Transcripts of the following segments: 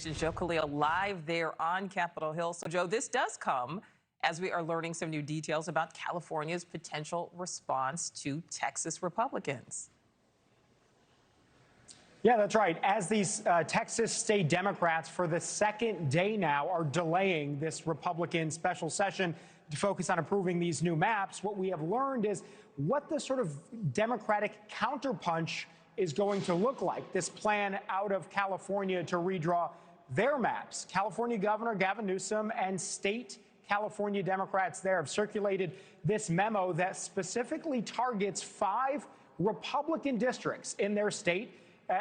Joe Khalil live there on Capitol Hill. So, Joe, this does come as we are learning some new details about California's potential response to Texas Republicans. Yeah, that's right. As these Texas state Democrats for the second day now are delaying this Republican special session to focus on approving these new maps, what we have learned is what the sort of Democratic counterpunch is going to look like. This plan out of California to redraw their maps. California Governor Gavin Newsom and state California Democrats there have circulated this memo that specifically targets 5 Republican districts in their state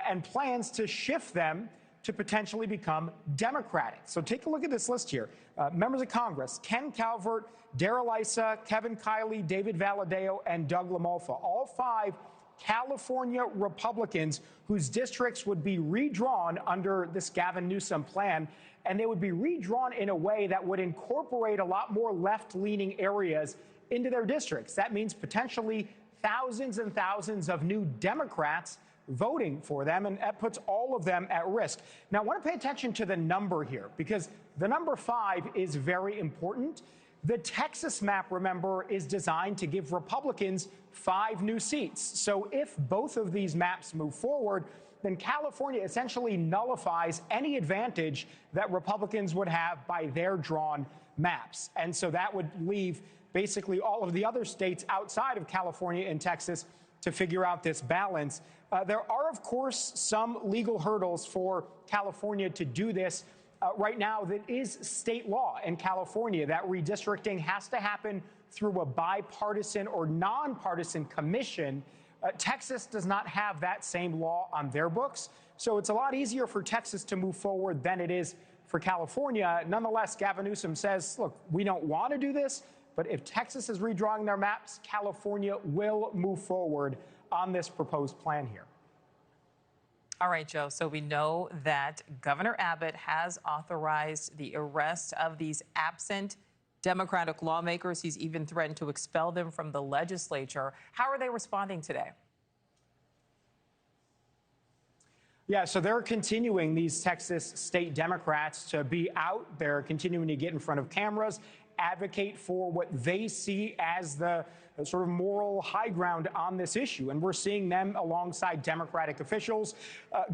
and plans to shift them to potentially become Democratic. So take a look at this list here. Members of Congress, Ken Calvert, Darrell Issa, Kevin Kiley, David Valadao, and Doug LaMolfa, all 5 California Republicans whose districts would be redrawn under this Gavin Newsom plan, and they would be redrawn in a way that would incorporate a lot more left-leaning areas into their districts. That means potentially thousands and thousands of new Democrats voting for them, and that puts all of them at risk. Now, I want to pay attention to the number here, because the number 5 is very important. The Texas map, remember, is designed to give Republicans 5 new seats. So if both of these maps move forward, then California essentially nullifies any advantage that Republicans would have by their drawn maps. And so that would leave basically all of the other states outside of California and Texas to figure out this balance. There are, of course, some legal hurdles for California to do this. Right now, that is state law in California that redistricting has to happen through a bipartisan or nonpartisan commission. Texas does not have that same law on their books, so it's a lot easier for Texas to move forward than it is for California. Nonetheless, Gavin Newsom says, look, we don't want to do this, but if Texas is redrawing their maps, California will move forward on this proposed plan here. All right, Joe, so we know that Governor Abbott has authorized the arrest of these absent Democratic lawmakers. He's even threatened to expel them from the legislature. How are they responding today? Yeah, so they're continuing, these Texas state Democrats, to be out. They're continuing to get in front of cameras, advocate for what they see as the sort of moral high ground on this issue. And we're seeing them alongside Democratic officials.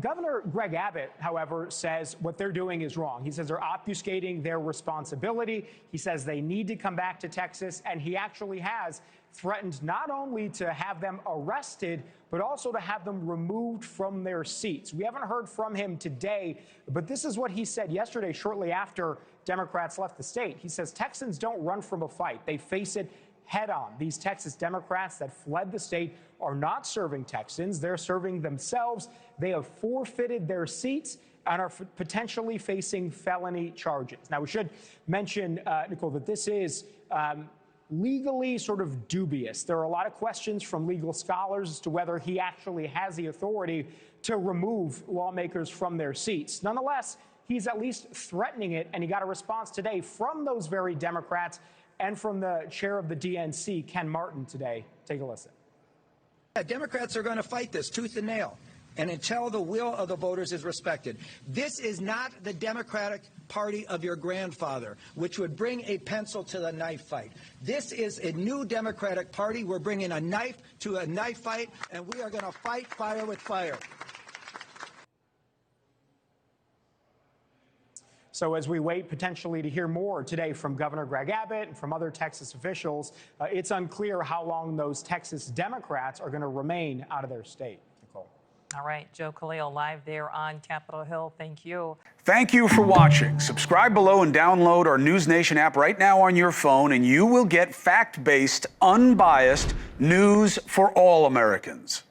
Governor Greg Abbott, however, says what they're doing is wrong. He says they're obfuscating their responsibility. He says they need to come back to Texas. And he actually has threatened not only to have them arrested, but also to have them removed from their seats. We haven't heard from him today, but this is what he said yesterday, shortly after Democrats left the state. He says Texans don't run from a fight. They face it head on. These Texas Democrats that fled the state are not serving Texans. They're serving themselves. They have forfeited their seats and are potentially facing felony charges. Now, we should mention, Nichole, that this is legally sort of dubious. There are a lot of questions from legal scholars as to whether he actually has the authority to remove lawmakers from their seats. Nonetheless, he's at least threatening it, and he got a response today from those very Democrats and from the chair of the DNC, Ken Martin, today. Take a listen. Yeah, Democrats are going to fight this tooth and nail, and until the will of the voters is respected. This is not the Democratic Party of your grandfather, which would bring a pencil to the knife fight. This is a new Democratic Party. We're bringing a knife to a knife fight, and we are going to fight fire with fire. So as we wait potentially to hear more today from Governor Greg Abbott and from other Texas officials, it's unclear how long those Texas Democrats are going to remain out of their state. Nichole. All right, Joe Khalil live there on Capitol Hill. Thank you. Thank you for watching. Subscribe below and download our NewsNation app right now on your phone, and you will get fact-based, unbiased news for all Americans.